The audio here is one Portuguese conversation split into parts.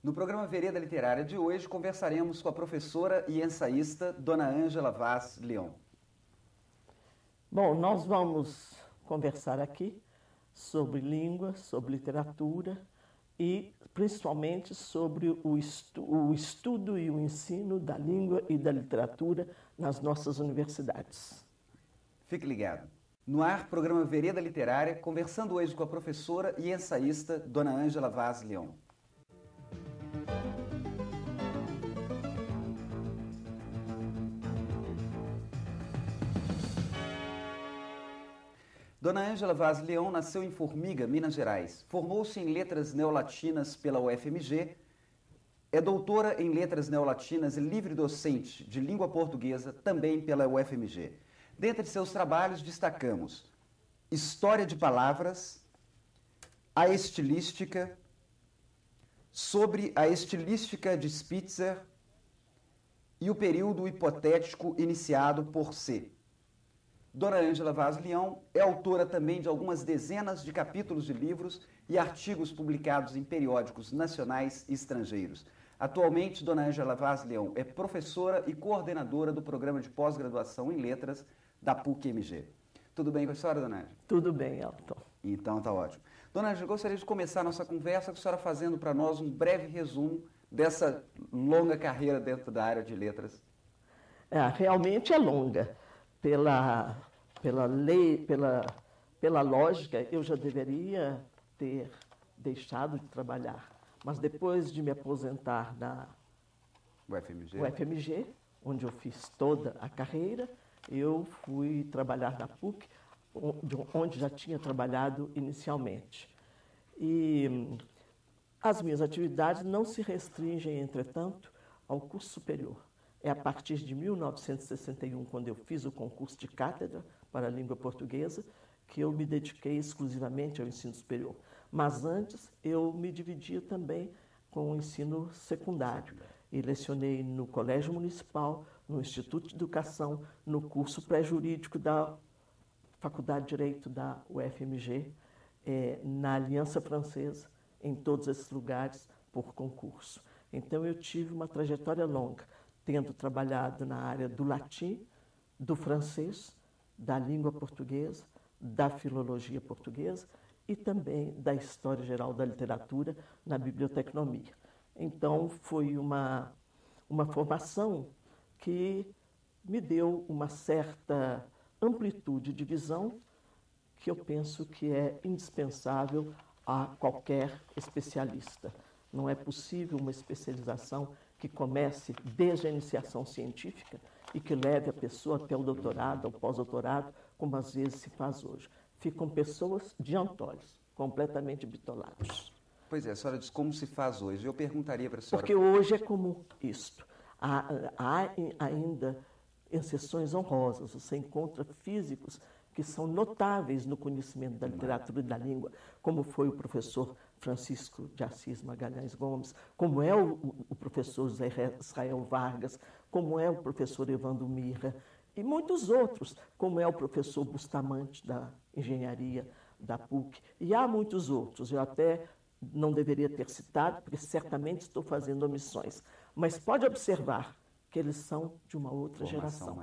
No programa Vereda Literária de hoje, conversaremos com a professora e ensaísta Dona Ângela Vaz Leão. Bom, nós vamos conversar aqui sobre língua, sobre literatura e principalmente sobre o estudo e o ensino da língua e da literatura nas nossas universidades. Fique ligado. No ar, programa Vereda Literária, conversando hoje com a professora e ensaísta Dona Ângela Vaz Leão. Dona Ângela Vaz Leão nasceu em Formiga, Minas Gerais. Formou-se em Letras Neolatinas pela UFMG. É doutora em Letras Neolatinas e livre-docente de língua portuguesa também pela UFMG. Dentre seus trabalhos destacamos História de Palavras, a Estilística, sobre a estilística de Spitzer e o período hipotético iniciado por C. Dona Ângela Vaz Leão é autora também de algumas dezenas de capítulos de livros e artigos publicados em periódicos nacionais e estrangeiros. Atualmente, Dona Ângela Vaz Leão é professora e coordenadora do programa de pós-graduação em letras da PUC-MG. Tudo bem com a senhora, Dona Ângela? Tudo bem, Elton. Então, tá ótimo. Dona Ângela, gostaria de começar a nossa conversa com a senhora fazendo para nós um breve resumo dessa longa carreira dentro da área de letras. Realmente é longa. Pela lei, pela lógica, eu já deveria ter deixado de trabalhar. Mas depois de me aposentar na UFMG, onde eu fiz toda a carreira, eu fui trabalhar na PUC, onde já tinha trabalhado inicialmente. E as minhas atividades não se restringem, entretanto, ao curso superior. É a partir de 1961, quando eu fiz o concurso de cátedra para a língua portuguesa, que eu me dediquei exclusivamente ao ensino superior. Mas antes, eu me dividia também com o ensino secundário. E lecionei no Colégio Municipal, no Instituto de Educação, no curso pré-jurídico da Faculdade de Direito da UFMG, na Aliança Francesa, em todos esses lugares, por concurso. Então, eu tive uma trajetória longa, tendo trabalhado na área do latim, do francês, da língua portuguesa, da filologia portuguesa e também da história geral da literatura na bibliotecnomia. Então, foi uma formação que me deu uma certa amplitude de visão que eu penso que é indispensável a qualquer especialista. Não é possível uma especialização que comece desde a iniciação científica e que leve a pessoa até o doutorado, ao pós-doutorado, como às vezes se faz hoje. Ficam pessoas diante olhos, completamente bitolados. Pois é, a senhora diz como se faz hoje. Eu perguntaria para a senhora... Porque hoje é comum isto. Há ainda exceções honrosas. Você encontra físicos que são notáveis no conhecimento da literatura e da língua, como foi o professor Francisco de Assis Magalhães Gomes, como é o professor José Israel Vargas, como é o professor Evandro Mirra, e muitos outros, como é o professor Bustamante, da Engenharia da PUC, e há muitos outros. Eu até não deveria ter citado, porque certamente estou fazendo omissões, mas pode observar que eles são de uma outra geração.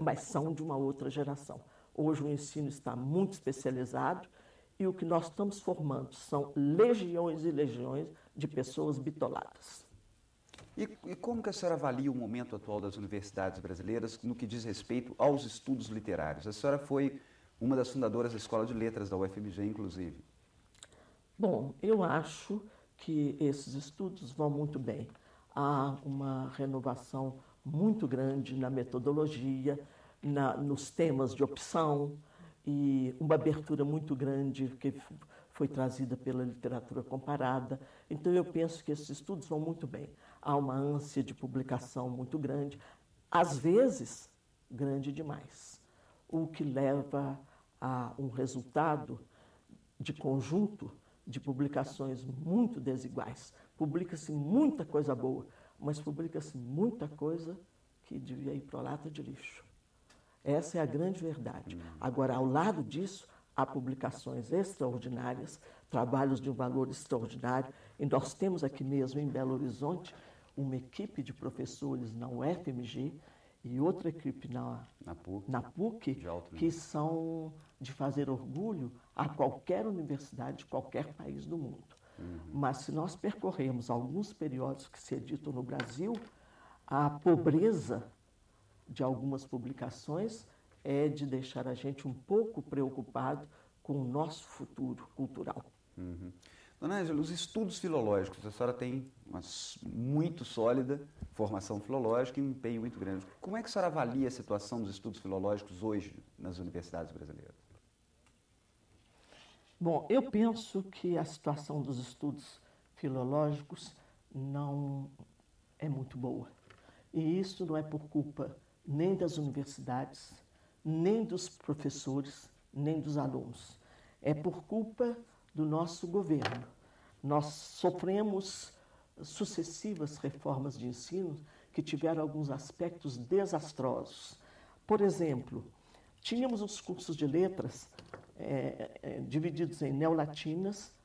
Mas são de uma outra geração. Hoje o ensino está muito especializado e o que nós estamos formando são legiões e legiões de pessoas bitoladas. E como que a senhora avalia o momento atual das universidades brasileiras no que diz respeito aos estudos literários? A senhora foi uma das fundadoras da Escola de Letras da UFMG, inclusive. Bom, eu acho que esses estudos vão muito bem. Há uma renovação muito grande na metodologia, nos temas de opção e uma abertura muito grande que foi trazida pela literatura comparada. Então, eu penso que esses estudos vão muito bem. Há uma ânsia de publicação muito grande, às vezes grande demais, o que leva a um resultado de conjunto de publicações muito desiguais. Publica-se muita coisa boa, mas publica-se muita coisa que devia ir para a lata de lixo. Essa é a grande verdade. Agora, ao lado disso, há publicações extraordinárias, trabalhos de um valor extraordinário. E nós temos aqui mesmo, em Belo Horizonte, uma equipe de professores na UFMG e outra equipe na PUC que são de fazer orgulho a qualquer universidade de qualquer país do mundo. Mas se nós percorrermos alguns periódicos que se editam no Brasil, a pobreza de algumas publicações é de deixar a gente um pouco preocupado com o nosso futuro cultural. Dona Ângela, os estudos filológicos, a senhora tem uma muito sólida formação filológica e um empenho muito grande. Como é que a senhora avalia a situação dos estudos filológicos hoje nas universidades brasileiras? Bom, eu penso que a situação dos estudos filológicos não é muito boa. E isso não é por culpa nem das universidades, nem dos professores, nem dos alunos. É por culpa do nosso governo. Nós sofremos sucessivas reformas de ensino que tiveram alguns aspectos desastrosos. Por exemplo, tínhamos os cursos de letras divididos em neolatinas,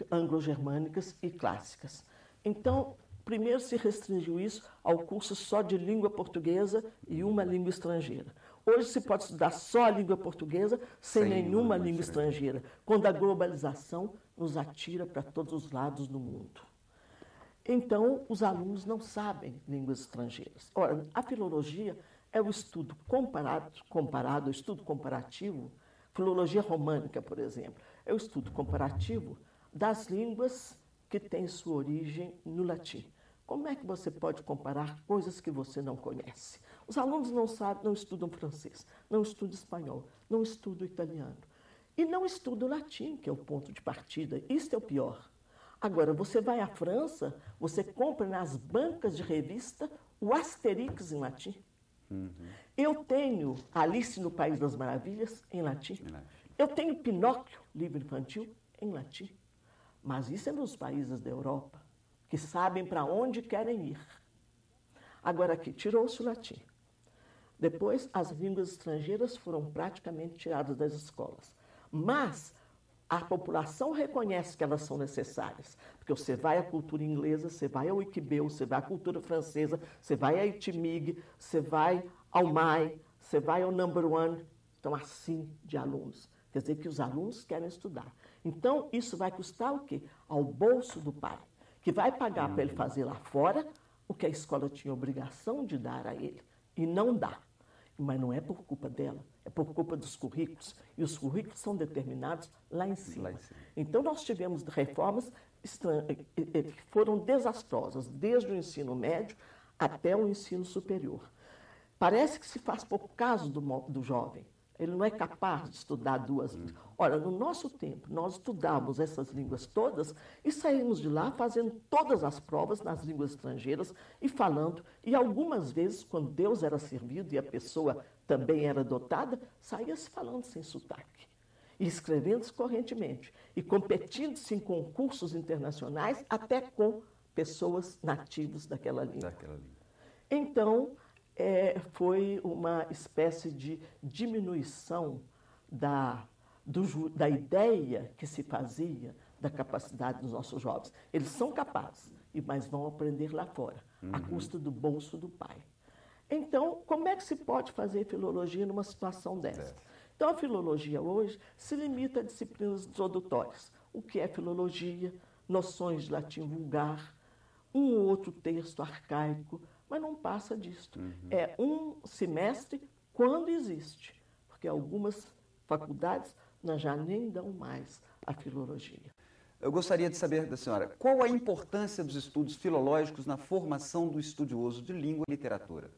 anglo-germânicas e clássicas. Então, primeiro se restringiu isso ao curso só de língua portuguesa e uma língua estrangeira. Hoje se pode estudar só a língua portuguesa sem nenhuma língua estrangeira, quando a globalização nos atira para todos os lados do mundo. Então, os alunos não sabem línguas estrangeiras. Ora, a filologia é o estudo comparado, o estudo comparativo, filologia românica, por exemplo, é o estudo comparativo das línguas que têm sua origem no latim. Como é que você pode comparar coisas que você não conhece? Os alunos não estudam francês, não estudam espanhol, não estudam italiano. E não estudam latim, que é o ponto de partida. Isso é o pior. Agora, você vai à França, você compra nas bancas de revista o Asterix em latim. Eu tenho Alice no País das Maravilhas em latim. Eu tenho Pinóquio, livro infantil, em latim. Mas isso é nos países da Europa, que sabem para onde querem ir. Agora aqui, tirou-se o latim. Depois, as línguas estrangeiras foram praticamente tiradas das escolas. Mas a população reconhece que elas são necessárias, porque você vai à cultura inglesa, você vai ao Wikibeu, você vai à cultura francesa, você vai à ITMIG, você vai ao MAI, você vai ao Number One. Então, assim de alunos. Quer dizer que os alunos querem estudar. Então, isso vai custar o quê? Ao bolso do pai, que vai pagar para ele fazer lá fora o que a escola tinha obrigação de dar a ele, e não dá. Mas não é por culpa dela, é por culpa dos currículos. E os currículos são determinados lá em cima. Então, nós tivemos reformas que foram desastrosas, desde o ensino médio até o ensino superior. Parece que se faz pouco caso do jovem. Ele não é capaz de estudar duas línguas. Ora, no nosso tempo, nós estudávamos essas línguas todas e saímos de lá fazendo todas as provas nas línguas estrangeiras e falando. E algumas vezes, quando Deus era servido e a pessoa também era dotada, saía-se falando sem sotaque. E escrevendo-se correntemente. E competindo-se em concursos internacionais, até com pessoas nativas daquela língua. Então, foi uma espécie de diminuição da ideia que se fazia da capacidade dos nossos jovens. Eles são capazes, mas vão aprender lá fora, à custa do bolso do pai. Então, como é que se pode fazer filologia numa situação dessa? Então, a filologia hoje se limita a disciplinas introdutórias. O que é filologia, noções de latim vulgar, um ou outro texto arcaico, mas não passa disto. É um semestre quando existe, porque algumas faculdades já nem dão mais a filologia. Eu gostaria de saber da senhora, qual a importância dos estudos filológicos na formação do estudioso de língua e literatura?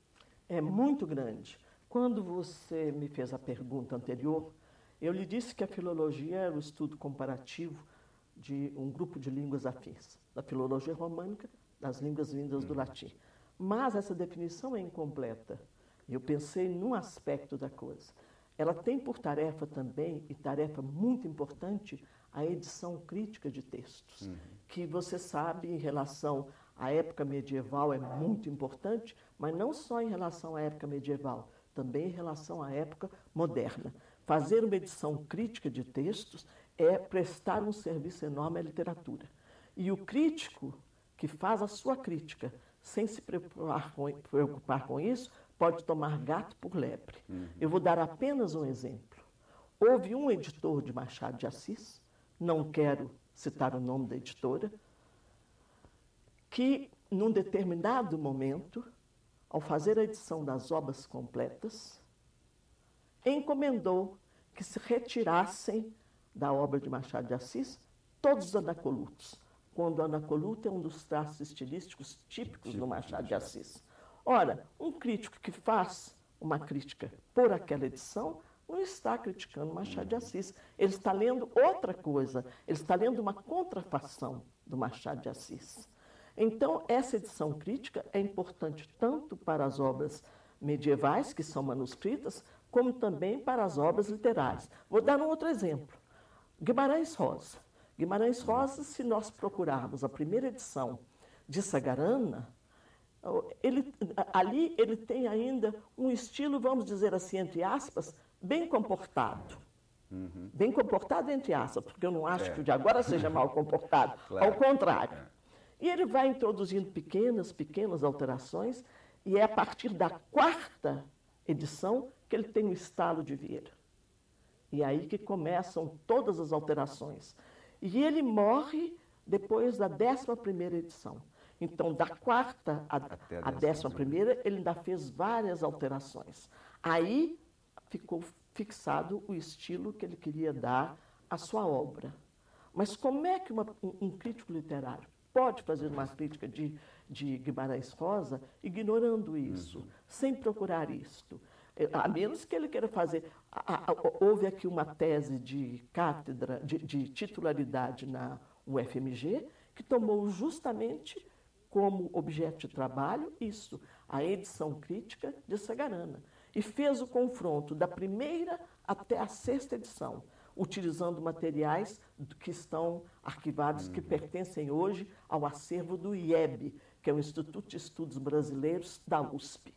É muito grande. Quando você me fez a pergunta anterior, eu lhe disse que a filologia era o estudo comparativo de um grupo de línguas afins, da filologia românica, das línguas vindas do latim. Mas essa definição é incompleta. Eu pensei num aspecto da coisa. Ela tem por tarefa também, e tarefa muito importante, a edição crítica de textos, que você sabe, em relação à época medieval, é muito importante, mas não só em relação à época medieval, também em relação à época moderna. Fazer uma edição crítica de textos é prestar um serviço enorme à literatura. E o crítico que faz a sua crítica sem se preocupar com isso, pode tomar gato por lebre. Eu vou dar apenas um exemplo. Houve um editor de Machado de Assis, não quero citar o nome da editora, que, num determinado momento, ao fazer a edição das obras completas, encomendou que se retirassem da obra de Machado de Assis todos os anacolutos, quando o anacoluto é um dos traços estilísticos típicos do Machado de Assis. Ora, um crítico que faz uma crítica por aquela edição não está criticando Machado de Assis. Ele está lendo outra coisa, ele está lendo uma contrafação do Machado de Assis. Então, essa edição crítica é importante tanto para as obras medievais, que são manuscritas, como também para as obras literárias. Vou dar um outro exemplo. Guimarães Rosa. Guimarães Rosa, se nós procurarmos a primeira edição de Sagarana, ali ele tem ainda um estilo, vamos dizer assim, entre aspas, bem comportado. Bem comportado, entre aspas, porque eu não acho que o de agora seja mal comportado. Claro. Ao contrário. E ele vai introduzindo pequenas alterações, e é a partir da quarta edição que ele tem o estalo de Vieira. E é aí que começam todas as alterações. E ele morre depois da 11ª edição. Então, da quarta à 11ª, ele ainda fez várias alterações. Aí ficou fixado o estilo que ele queria dar à sua obra. Mas como é que um crítico literário pode fazer uma crítica de Guimarães Rosa ignorando isso, sem procurar isto? A menos que ele queira fazer... Houve aqui uma tese de cátedra, de titularidade na UFMG, que tomou justamente como objeto de trabalho isso, a edição crítica de Sagarana. E fez o confronto da primeira até a 6ª edição, utilizando materiais que estão arquivados, que pertencem hoje ao acervo do IEB, que é o Instituto de Estudos Brasileiros da USP.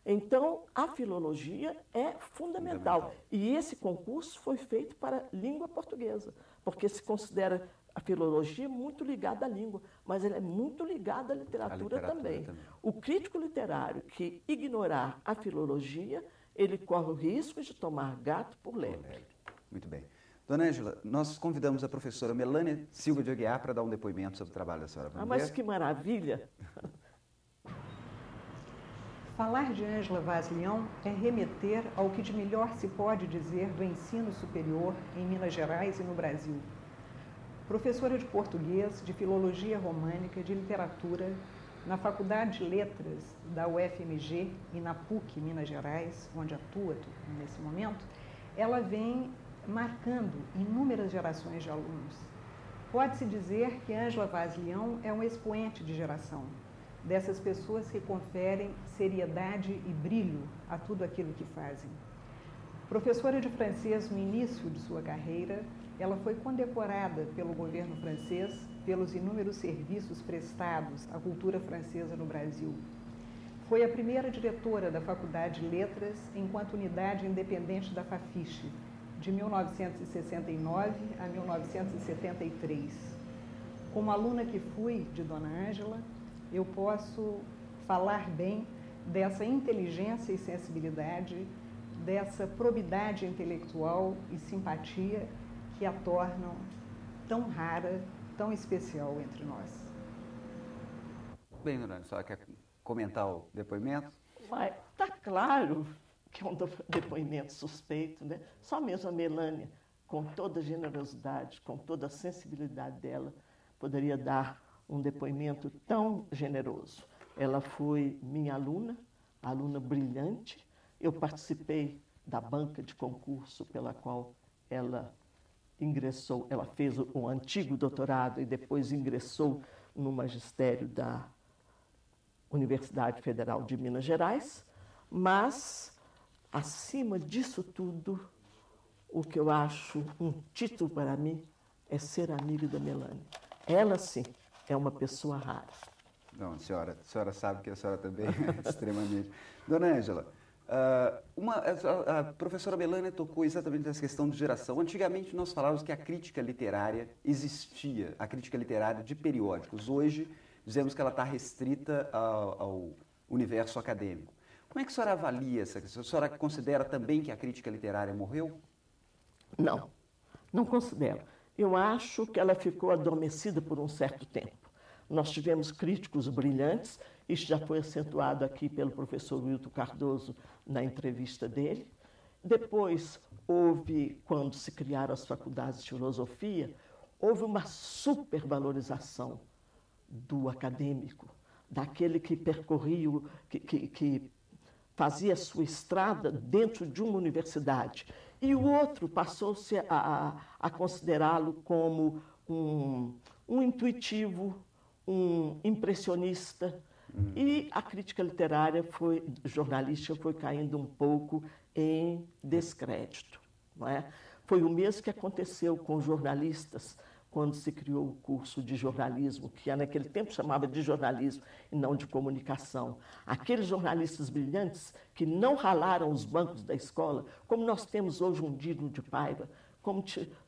Então, a filologia é fundamental. E esse concurso foi feito para língua portuguesa, porque se considera a filologia muito ligada à língua, mas ela é muito ligada à literatura também. O crítico literário que ignorar a filologia, ele corre o risco de tomar gato por lebre. Muito bem. Dona Ângela, nós convidamos a professora Melânia Silva de Aguiar para dar um depoimento sobre o trabalho da senhora. Mas que maravilha! Falar de Ângela Vaz Leão é remeter ao que de melhor se pode dizer do ensino superior em Minas Gerais e no Brasil. Professora de português, de filologia românica, de literatura, na Faculdade de Letras da UFMG e na PUC Minas Gerais, onde atua nesse momento, ela vem marcando inúmeras gerações de alunos. Pode-se dizer que Ângela Vaz Leão é um expoente de geração, dessas pessoas que conferem seriedade e brilho a tudo aquilo que fazem. Professora de francês no início de sua carreira, ela foi condecorada pelo governo francês pelos inúmeros serviços prestados à cultura francesa no Brasil. Foi a primeira diretora da Faculdade de Letras enquanto unidade independente da Fafiche, de 1969 a 1973. Como aluna que fui de Dona Ângela, eu posso falar bem dessa inteligência e sensibilidade, dessa probidade intelectual e simpatia que a tornam tão rara, tão especial entre nós. Bem, Dona Ângela, a senhora quer comentar o depoimento? Mas está claro que é um depoimento suspeito, né? Só mesmo a Melânia, com toda a generosidade, com toda a sensibilidade dela, poderia dar um depoimento tão generoso. Ela foi minha aluna brilhante. Eu participei da banca de concurso pela qual ela ingressou. Ela fez um antigo doutorado e depois ingressou no magistério da Universidade Federal de Minas Gerais. Mas, acima disso tudo, o que eu acho um título para mim é ser amiga da Melânia. Ela, sim, é uma pessoa rara. Não, a senhora sabe que a senhora também é extremamente... Dona Ângela, A professora Melânia tocou exatamente nessa questão de geração. Antigamente nós falávamos que a crítica literária existia, a crítica literária de periódicos. Hoje dizemos que ela está restrita ao universo acadêmico. Como é que a senhora avalia essa questão? A senhora considera também que a crítica literária morreu? Não, não considero. Eu acho que ela ficou adormecida por um certo tempo. Nós tivemos críticos brilhantes, isso já foi acentuado aqui pelo professor Wilton Cardoso na entrevista dele. Depois, quando se criaram as faculdades de filosofia, houve uma supervalorização do acadêmico, daquele que percorria, que fazia sua estrada dentro de uma universidade. E o outro passou-se a considerá-lo como um intuitivo, um impressionista. E a crítica literária jornalística foi caindo um pouco em descrédito. Não é? Foi o mesmo que aconteceu com os jornalistas, quando se criou o curso de jornalismo, que naquele tempo chamava de jornalismo e não de comunicação. Aqueles jornalistas brilhantes que não ralaram os bancos da escola, como nós temos hoje um Dino de Paiva, como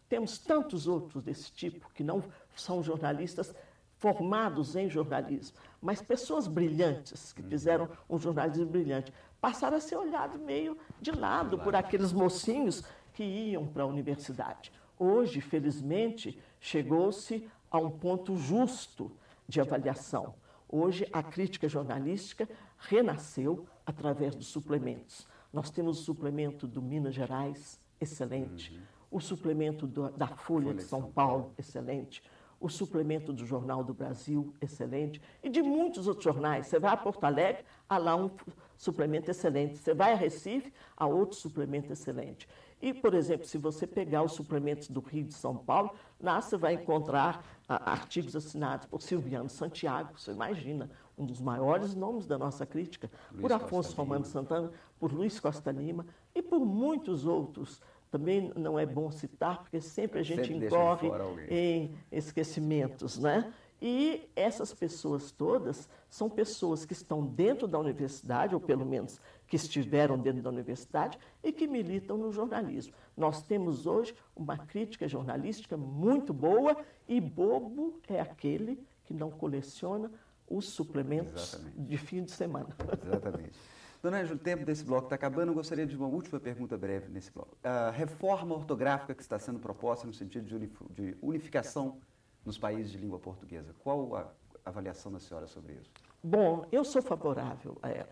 temos tantos outros desse tipo, que não são jornalistas formados em jornalismo, mas pessoas brilhantes, que fizeram um jornalismo brilhante, passaram a ser olhados meio de lado por aqueles mocinhos que iam para a universidade. Hoje, felizmente, chegou-se a um ponto justo de avaliação. Hoje, a crítica jornalística renasceu através dos suplementos. Nós temos o suplemento do Minas Gerais, excelente. O suplemento da Folha de São Paulo, excelente. O suplemento do Jornal do Brasil, excelente. E de muitos outros jornais. Você vai a Porto Alegre, há lá um suplemento excelente. Você vai a Recife, há outro suplemento excelente. E, por exemplo, se você pegar os suplementos do Rio de São Paulo, lá você vai encontrar artigos assinados por Silviano Santiago, você imagina, um dos maiores nomes da nossa crítica, por Afonso Romano Santana, por Luiz Costa Lima e por muitos outros. Também não é bom citar, porque sempre a gente incorre em esquecimentos, né? E essas pessoas todas são pessoas que estão dentro da universidade, ou pelo menos que estiveram dentro da universidade, e que militam no jornalismo. Nós temos hoje uma crítica jornalística muito boa, e bobo é aquele que não coleciona os suplementos de fim de semana. Exatamente. Dona Ângela, o tempo desse bloco está acabando. Eu gostaria de uma última pergunta breve nesse bloco. A reforma ortográfica que está sendo proposta no sentido de unificação nos países de língua portuguesa, qual a avaliação da senhora sobre isso? Bom, eu sou favorável a ela,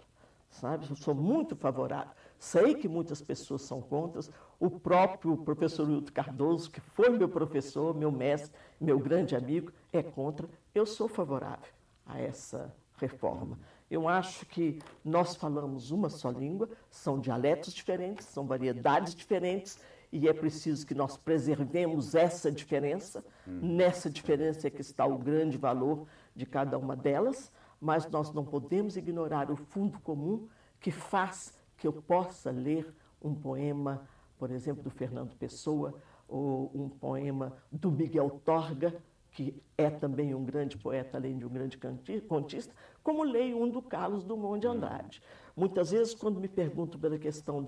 sabe? Eu sou muito favorável. Sei que muitas pessoas são contra. O próprio professor Wilton Cardoso, que foi meu professor, meu mestre, meu grande amigo, é contra. Eu sou favorável a essa reforma. Eu acho que nós falamos uma só língua, são dialetos diferentes, são variedades diferentes, e é preciso que nós preservemos essa diferença. Nessa diferença é que está o grande valor de cada uma delas, mas nós não podemos ignorar o fundo comum que faz que eu possa ler um poema, por exemplo, do Fernando Pessoa, ou um poema do Miguel Torga, que é também um grande poeta, além de um grande contista, como leio um do Carlos Drummond de Andrade. Muitas vezes, quando me perguntam pela questão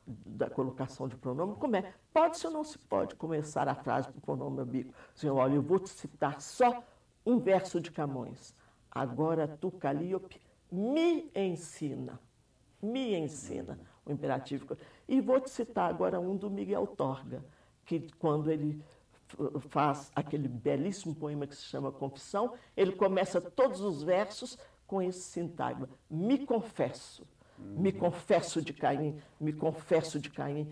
da colocação de pronome, como é? Pode-se ou não se pode começar a frase do pronome ambíguo? Senhor, olha, eu vou te citar só um verso de Camões. Agora tu, Calíope, me ensina, o imperativo. E vou te citar agora um do Miguel Torga, que quando ele faz aquele belíssimo poema que se chama Confissão, ele começa todos os versos com esse sintagma: me confesso de Caim, me confesso de Caim,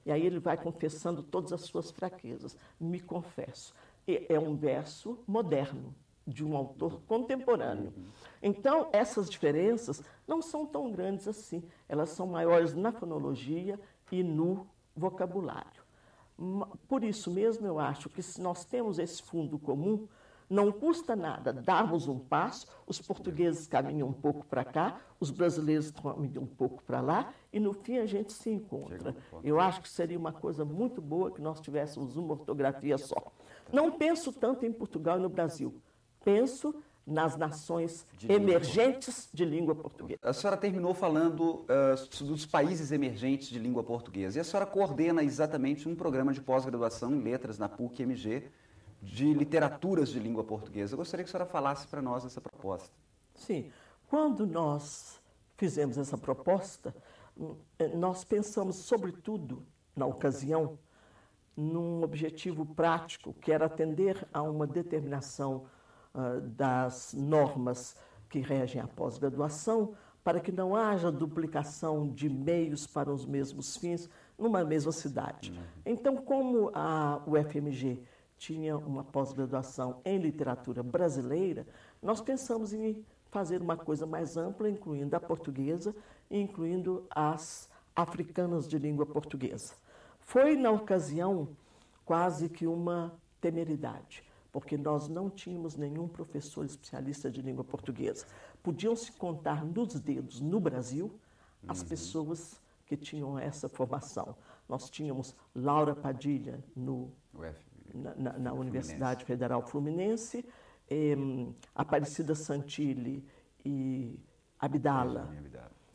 E aí ele vai confessando todas as suas fraquezas, me confesso. E é um verso moderno, de um autor contemporâneo. Então, essas diferenças não são tão grandes assim, elas são maiores na fonologia e no vocabulário. Por isso mesmo, eu acho que se nós temos esse fundo comum, não custa nada darmos um passo, os portugueses caminham um pouco para cá, os brasileiros caminham um pouco para lá, e no fim a gente se encontra. Eu acho que seria uma coisa muito boa que nós tivéssemos uma ortografia só. Não penso tanto em Portugal e no Brasil, penso nas nações emergentes de língua portuguesa. A senhora terminou falando dos países emergentes de língua portuguesa. E a senhora coordena exatamente um programa de pós-graduação em letras na PUC-MG de literaturas de língua portuguesa. Eu gostaria que a senhora falasse para nós essa proposta. Sim. Quando nós fizemos essa proposta, nós pensamos, sobretudo, na ocasião, num objetivo prático, que era atender a uma determinação das normas que regem a pós-graduação, para que não haja duplicação de meios para os mesmos fins numa mesma cidade. Então, como a UFMG tinha uma pós-graduação em literatura brasileira, nós pensamos em fazer uma coisa mais ampla, incluindo a portuguesa e incluindo as africanas de língua portuguesa. Foi, na ocasião, quase que uma temeridade, porque nós não tínhamos nenhum professor especialista de língua portuguesa. Podiam-se contar nos dedos, no Brasil, as pessoas que tinham essa formação. Nós tínhamos Laura Padilha na Universidade Federal Fluminense, Aparecida Santilli e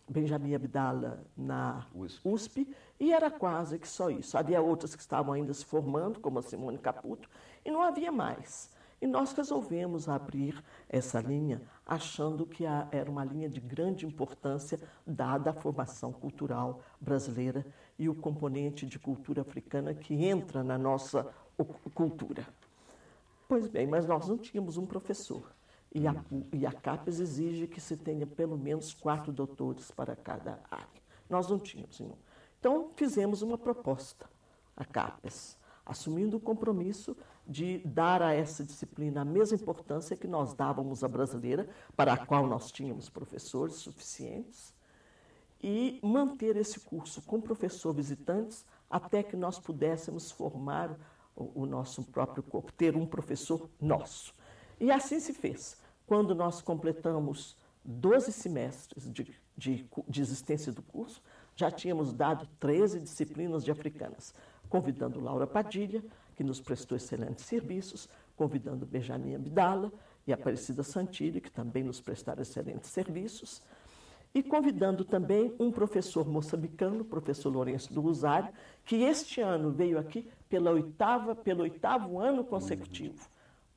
Benjamin Abdala na USP, e era quase que só isso. Havia outras que estavam ainda se formando, como a Simone Caputo, e não havia mais. E nós resolvemos abrir essa linha, achando que era uma linha de grande importância, dada a formação cultural brasileira e o componente de cultura africana que entra na nossa cultura. Pois bem, mas nós não tínhamos um professor. E a CAPES exige que se tenha pelo menos 4 doutores para cada área. Nós não tínhamos nenhum. Então, fizemos uma proposta, a CAPES, assumindo o compromisso de dar a essa disciplina a mesma importância que nós dávamos à brasileira, para a qual nós tínhamos professores suficientes, e manter esse curso com professor visitantes até que nós pudéssemos formar o nosso próprio corpo, ter um professor nosso. E assim se fez. Quando nós completamos 12 semestres de existência do curso, já tínhamos dado 13 disciplinas de africanas, convidando Laura Padilha, que nos prestou excelentes serviços, convidando Benjamin Abdala e Aparecida Santilli, que também nos prestaram excelentes serviços, e convidando também um professor moçambicano, o professor Lourenço do Rosário, que este ano veio aqui pelo 8º ano consecutivo.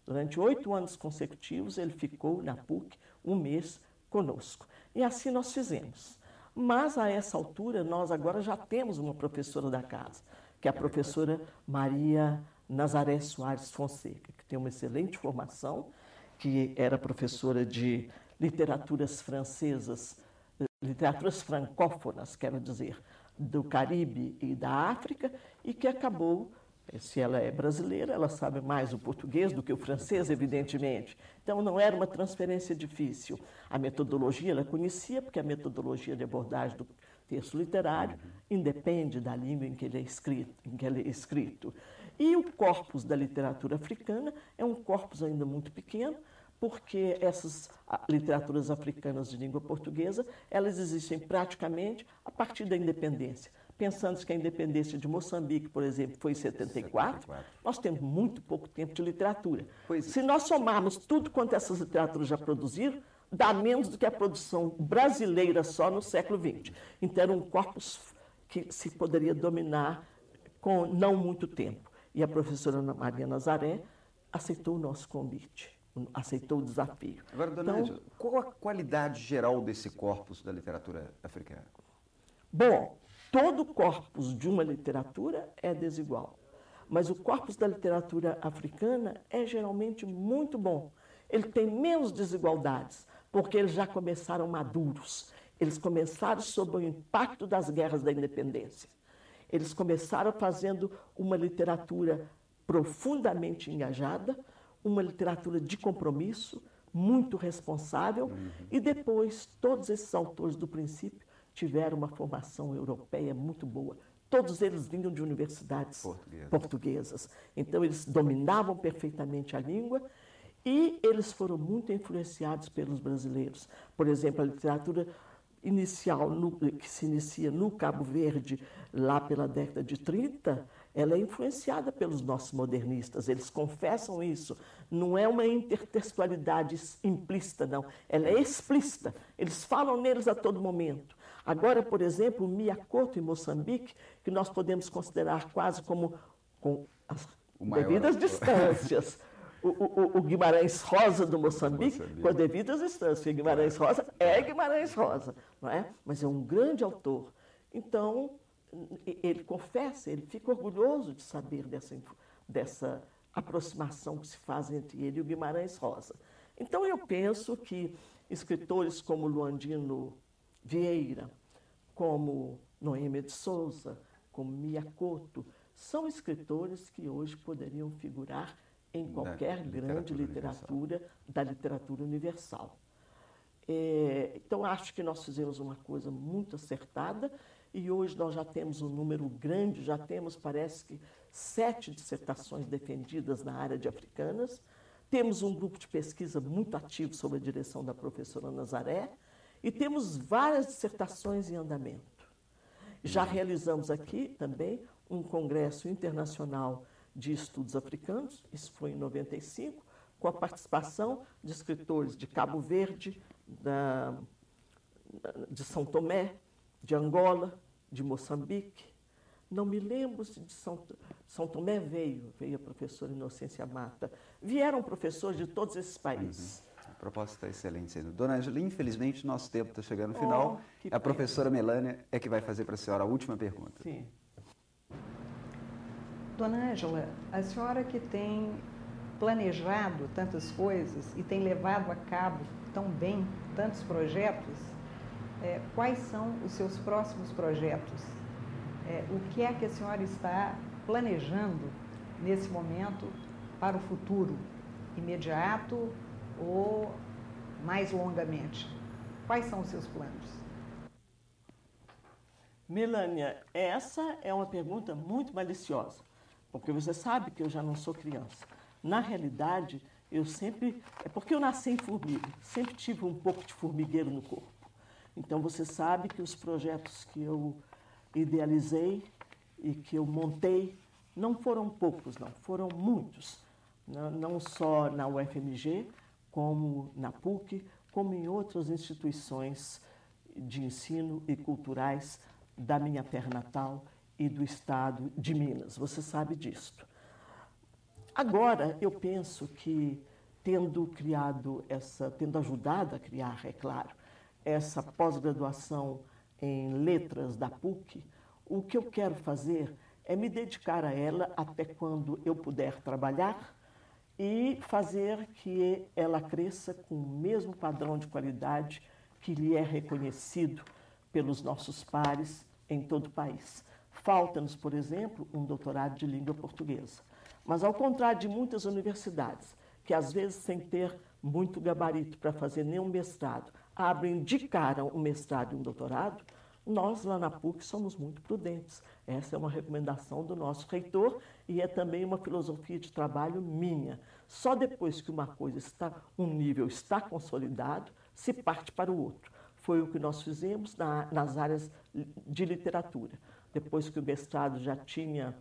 Durante 8 anos consecutivos, ele ficou na PUC um mês conosco. E assim nós fizemos. Mas, a essa altura, nós agora já temos uma professora da casa, que é a professora Maria Nazaré Soares Fonseca, que tem uma excelente formação, que era professora de literaturas francesas, literaturas francófonas, quero dizer, do Caribe e da África, e que acabou, se ela é brasileira, ela sabe mais o português do que o francês, evidentemente. Então, não era uma transferência difícil. A metodologia ela conhecia, porque a metodologia de abordagem do texto literário independe da língua em que ele é escrito. E o corpus da literatura africana é um corpus ainda muito pequeno, porque essas literaturas africanas de língua portuguesa, elas existem praticamente a partir da independência. Pensando que a independência de Moçambique, por exemplo, foi em 74, nós temos muito pouco tempo de literatura. Se nós somarmos tudo quanto essas literaturas já produziram, dá menos do que a produção brasileira só no século XX. Então, era um corpus que se poderia dominar com não muito tempo. E a professora Ana Maria Nazaré aceitou o nosso convite, aceitou o desafio. Agora, dona Ângela, qual a qualidade geral desse corpus da literatura africana? Bom, todo corpus de uma literatura é desigual, mas o corpus da literatura africana é geralmente muito bom. Ele tem menos desigualdades, porque eles já começaram maduros. Eles começaram sob o impacto das guerras da independência. Eles começaram fazendo uma literatura profundamente engajada, uma literatura de compromisso, muito responsável, e depois todos esses autores do princípio tiveram uma formação europeia muito boa. Todos eles vinham de universidades portuguesas. Então, eles dominavam perfeitamente a língua e eles foram muito influenciados pelos brasileiros. Por exemplo, a literatura inicial, que se inicia no Cabo Verde, lá pela década de 30, ela é influenciada pelos nossos modernistas, eles confessam isso. Não é uma intertextualidade implícita, não. Ela é explícita. Eles falam neles a todo momento. Agora, por exemplo, o Miyakoto, em Moçambique, que nós podemos considerar quase como, com as devidas distâncias, o Guimarães Rosa do Moçambique, com as devidas distâncias. Guimarães Rosa é Guimarães Rosa, não é? Mas é um grande autor. Então, ele confessa, ele fica orgulhoso de saber dessa aproximação que se faz entre ele e o Guimarães Rosa. Então, eu penso que escritores como Luandino Vieira, como Noêmia de Souza, como Miyakoto, são escritores que hoje poderiam figurar em qualquer grande literatura da literatura universal. Então, acho que nós fizemos uma coisa muito acertada e hoje nós já temos um número grande, já temos, parece que, 7 dissertações defendidas na área de africanas. Temos um grupo de pesquisa muito ativo sob a direção da professora Nazaré e temos várias dissertações em andamento. Já realizamos aqui também um congresso internacional de estudos africanos, isso foi em 95, com a participação de escritores de Cabo Verde, de São Tomé, de Angola, de Moçambique. Não me lembro se de São Tomé veio a professora Inocência Mata. Vieram professores de todos esses países. A proposta está excelente. Dona Ângela, infelizmente, nosso tempo está chegando no final. A professora Melânia é que vai fazer para a senhora a última pergunta. Sim. Dona Ângela, a senhora que tem planejado tantas coisas e tem levado a cabo tão bem tantos projetos, quais são os seus próximos projetos? O que é que a senhora está planejando nesse momento para o futuro imediato ou mais longamente? Quais são os seus planos? Melânia, essa é uma pergunta muito maliciosa, porque você sabe que eu já não sou criança. Na realidade, é porque eu nasci em formiga, sempre tive um pouco de formigueiro no corpo. Então, você sabe que os projetos que eu idealizei e que eu montei não foram poucos, não, foram muitos. Não só na UFMG, como na PUC, como em outras instituições de ensino e culturais da minha terra natal e do estado de Minas. Você sabe disto. Agora, eu penso que, tendo ajudado a criar, é claro, essa pós-graduação em letras da PUC, o que eu quero fazer é me dedicar a ela até quando eu puder trabalhar e fazer que ela cresça com o mesmo padrão de qualidade que lhe é reconhecido pelos nossos pares em todo o país. Falta-nos, por exemplo, um doutorado de língua portuguesa. Mas, ao contrário de muitas universidades, que às vezes, sem ter muito gabarito para fazer nenhum mestrado, abrem de cara um mestrado e um doutorado, nós, lá na PUC, somos muito prudentes. Essa é uma recomendação do nosso reitor e é também uma filosofia de trabalho minha. Só depois que uma coisa um nível está consolidado, se parte para o outro. Foi o que nós fizemos nas áreas de literatura. Depois que o mestrado já tinha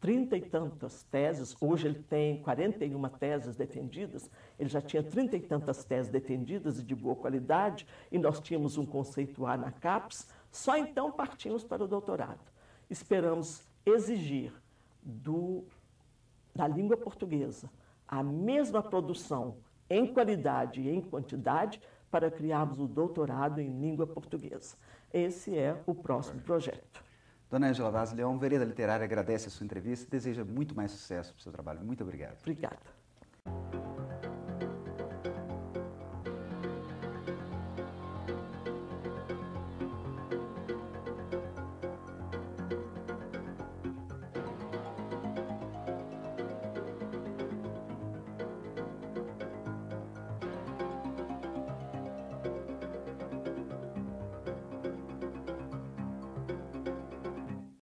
30 e tantas teses, hoje ele tem 41 teses defendidas, ele já tinha 30 e tantas teses defendidas e de boa qualidade, e nós tínhamos um conceito A na CAPES, só então partimos para o doutorado. Esperamos exigir da língua portuguesa a mesma produção em qualidade e em quantidade para criarmos o doutorado em língua portuguesa. Esse é o próximo projeto. Dona Ângela Vaz Leão, Vereda Literária, agradece a sua entrevista e deseja muito mais sucesso para o seu trabalho. Muito obrigado. Obrigada.